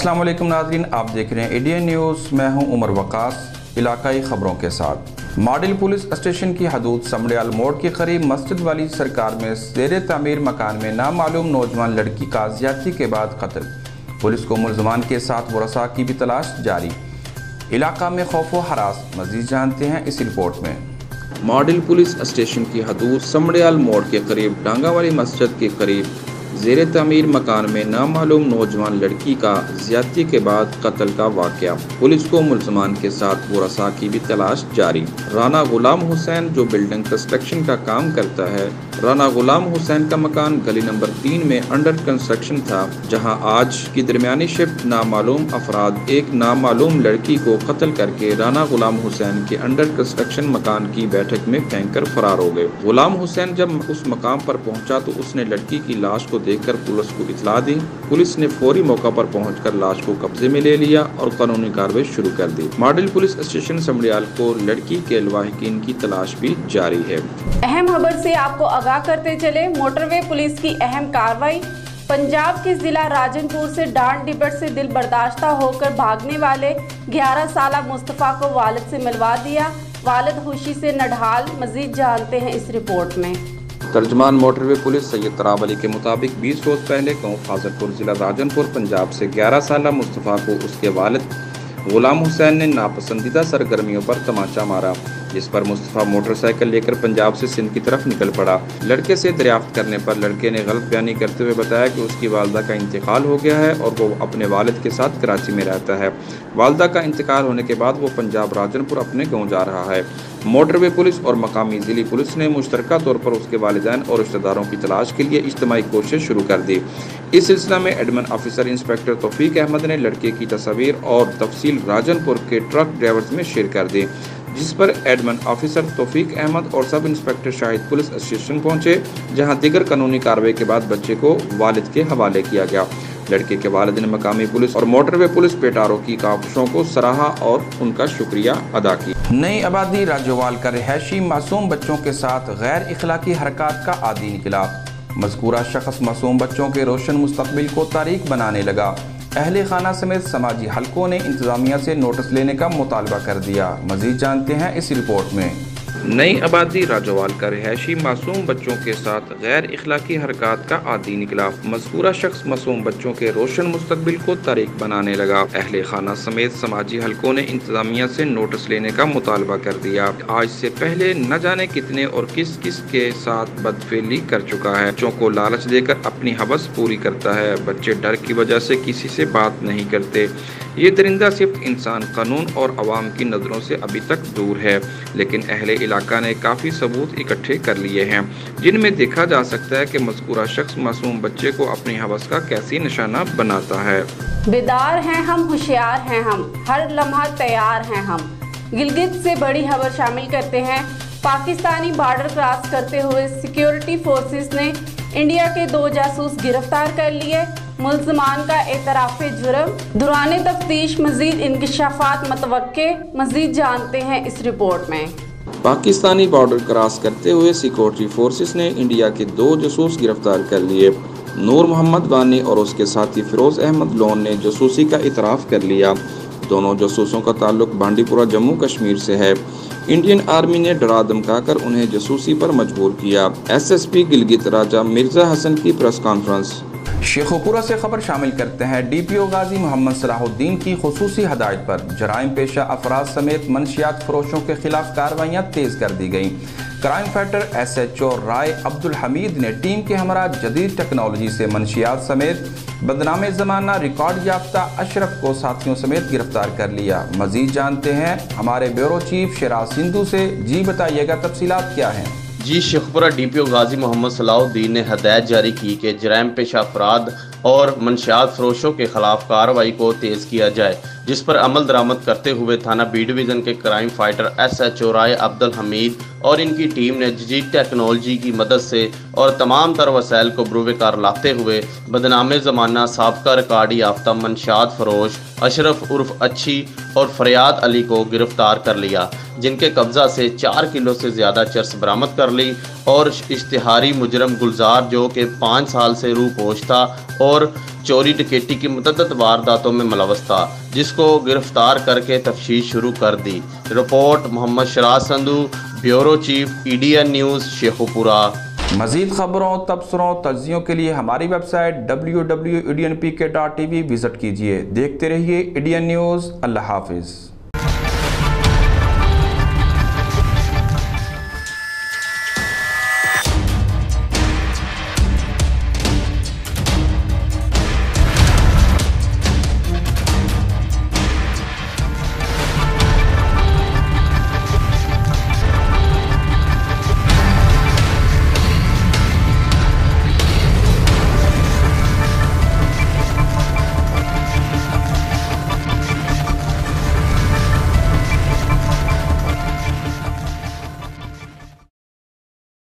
अस्सलाम वालेकुम नाज़रीन, आप देख रहे हैं ADN न्यूज़। मैं हूं उमर वकास। इलाकाई खबरों के साथ मॉडल पुलिस स्टेशन की हदूद समड़ियाल मोड़ के करीब मस्जिद वाली सरकार में ज़ेर तामीर मकान में नामालूम नौजवान लड़की का ज़्यादती के बाद कत्ल। पुलिस को मुलजमान के साथ वरसा की भी तलाश जारी। इलाका में खौफ व हरास। मज़ीद जानते हैं इस रिपोर्ट में। मॉडल पुलिस स्टेशन की हदूद समड़ियाल मोड़ के करीब डांगा वाली मस्जिद के करीब ज़ेर तामीर मकान में नामालूम नौजवान लड़की का ज़्यादती के बाद कत्ल का वाक़या। पुलिस को मुलजमान के साथ वरसा की भी तलाश जारी। राना गुलाम हुसैन जो बिल्डिंग कंस्ट्रक्शन का काम करता है, राना गुलाम हुसैन का मकान गली नंबर 3 में अंडर कंस्ट्रक्शन था, जहां आज की दरमियानी शिफ्ट नामालूम अफराद एक नामालूम लड़की को कत्ल करके राना गुलाम हुसैन के अंडर कंस्ट्रक्शन मकान की बैठक में फेंक कर फरार हो गए। गुलाम हुसैन जब उस मकाम पर पहुंचा तो उसने लड़की की लाश को देखकर पुलिस को इतला दी। पुलिस ने फौरी मौका पर पहुंचकर लाश को कब्जे में ले लिया और कानूनी कार्रवाई शुरू कर दी। मॉडल पुलिस स्टेशन समड़ियाल को लड़की के लवाहिकीन की तलाश भी जारी है। अहम खबर से आपको आगाह करते चले, मोटरवे पुलिस की अहम कार्रवाई। पंजाब के जिला राजनपुर से डांड डिबट से दिल बर्दाश्ता होकर भागने वाले 11 साला मुस्तफ़ा को वालिद से मिलवा दिया। वालिद खुशी से नढाल। मजीद जानते हैं इस रिपोर्ट में। तर्जमान मोटरवे पुलिस सैयद तराब अली के मुताबिक 20 रोज़ पहले गाँव फाजलपुर जिला राजनपुर पंजाब से 11 साला मुस्तफ़ा को उसके वालिद गुलाम हुसैन ने नापसंदीदा सरगर्मियों पर तमाचा मारा, जिस पर मुस्तफ़ा मोटरसाइकिल लेकर पंजाब से सिंध की तरफ निकल पड़ा। लड़के से दरियाफ्त करने पर लड़के ने गलत बयानी करते हुए बताया कि उसकी वालदा का इंतकाल हो गया है और वो अपने वालिद के साथ कराची में रहता है। वालदा का इंतकाल होने के बाद वो पंजाब राजनपुर अपने गाँव जा रहा है। मोटरवे पुलिस और मकामी ज़िली पुलिस ने मुश्तरका तौर पर उसके वालिदैन और रिश्तेदारों की तलाश के लिए इज्तिमाई कोशिश शुरू कर दी। इस सिलसिला में एडमिन ऑफिसर इंस्पेक्टर तौफीक अहमद ने लड़के की तस्वीर और तफसील राजनपुर के ट्रक ड्राइवर्स में शेयर कर दी, जिस पर एडमिन ऑफिसर तौफीक अहमद और sub inspector Shahid police station पहुंचे, जहां दीगर कानूनी कार्रवाई के बाद बच्चे को वालिद के हवाले किया गया। लड़के के वालिद ने मकामी पुलिस और मोटरवे पुलिस पेटारों की काविशों को सराहा और उनका शुक्रिया अदा किया। नई आबादी राज्यवाल का रिहायशी मासूम बच्चों के साथ गैर इखलाकी हरकत का आदी निकला। मज़कूरा शख्स मासूम बच्चों के रोशन मुस्तकबिल को तारीख बनाने लगा। अहले खाना समेत समाजी हलकों ने इंतजामिया से नोटिस लेने का मुतालबा कर दिया। मजीद जानते हैं इस रिपोर्ट में। नई आबादी राज्यवाल का रिहायशी मासूम बच्चों के साथ गैर इखलाकी हरकत का आदी निकला। मज़कूरा शख्स मासूम बच्चों के रोशन मुस्तकबिल को तारीख बनाने लगा। अहले खाना समेत समाजी हलकों ने इंतजामिया से नोटिस लेने का मुतालबा कर दिया। आज से पहले न जाने कितने और किस किस के साथ बदफेली कर चुका है। बच्चों को लालच देकर अपनी हवस पूरी करता है। बच्चे डर की वजह से किसी से बात नहीं करते। ये दरिंदा सिर्फ इंसान, कानून और अवाम की नज़रों से अभी तक दूर है, लेकिन अहले इलाका ने काफ़ी सबूत इकट्ठे कर लिए हैं, जिनमें देखा जा सकता है कि मज़कूरा शख्स मासूम बच्चे को अपनी हवस का कैसी निशाना बनाता है। बेदार हैं हम, होशियार हैं हम, हर लम्हा तैयार हैं हम। गिलगित से बड़ी खबर शामिल करते हैं। पाकिस्तानी बॉर्डर क्रॉस करते हुए सिक्योरिटी फोर्सेस ने इंडिया के 2 जासूस गिरफ्तार कर लिए। मुल्ज़मान का एतराफ़े जुर्म। दौरान तफ्तीश मज़ीद इंकशाफात मतवक्के। मज़ीद जानते हैं इस रिपोर्ट में। पाकिस्तानी बॉर्डर क्रॉस करते हुए सिक्योरिटी फोर्सेस ने इंडिया के 2 जासूस गिरफ्तार कर लिए। नूर मोहम्मद वानी और उसके साथी फिरोज़ अहमद लोन ने जासूसी का इतराफ़ कर लिया। दोनों जासूसों का ताल्लुक बांडीपुरा जम्मू कश्मीर से है। इंडियन आर्मी ने डरा धमकाकर उन्हें जासूसी पर मजबूर किया। SSP गिलगित राजा मिर्जा हसन की प्रेस कॉन्फ्रेंस। शेखोपुरा से खबर शामिल करते हैं। DPO गाजी मोहम्मद सलाहुद्दीन की खुसूसी हदायत पर जराइम पेशा अफराद समेत मनशियात फरोशों के खिलाफ कार्रवाइयाँ तेज कर दी गयी। क्राइम फाइटर SHO राय अब्दुल हमीद ने टीम के हमरा जदीद टेक्नोलॉजी से मनशियात समेत बदनाम ज़माना रिकॉर्ड याफ्ता अशरफ को साथियों समेत गिरफ्तार कर लिया। मजीद जानते हैं हमारे ब्यूरो चीफ शराज सिंधु से। जी बताइएगा तफसीलात क्या हैं। जी, शेखपुरा DPO गाजी मोहम्मद सलाहुद्दीन ने हदायत जारी की कि जराइम पेशा अफराद और मनशियात फरोशों के खिलाफ कार्रवाई को तेज़ किया जाए, जिस पर अमल दरामद करते हुए थाना B डिवीज़न के क्राइम फाइटर SHO राय अब्दुल हमीद और इनकी टीम ने जदीद टेक्नोलॉजी की मदद से और तमाम तर वसाइल को बरूकार लाते हुए बदनाम ज़माना साबका रिकॉर्ड याफ्ता मनशियात फरोश अशरफ उर्फ अच्छी और फरियाद अली को गिरफ्तार कर लिया, जिनके कब्जा से 4 किलो से ज़्यादा चरस बरामद कर ली और इश्तिहारी मुजरम गुलजार जो कि 5 साल से रूपोश था और اور چوری ڈکیٹی کی متعدد وارداتوں میں ملوث تھا، جس کو گرفتار کر کے تفتیش شروع کر دی۔ Report Muhammad Shiraz Sandhu, bureau chief EDN news, Sheikhupura. مزید خبروں، تبصروں، تجزیوں کے لیے ہماری ویب سائٹ www.ednpk.tv وزٹ کیجیے۔ دیکھتے رہیے EDN نیوز۔ اللہ حافظ۔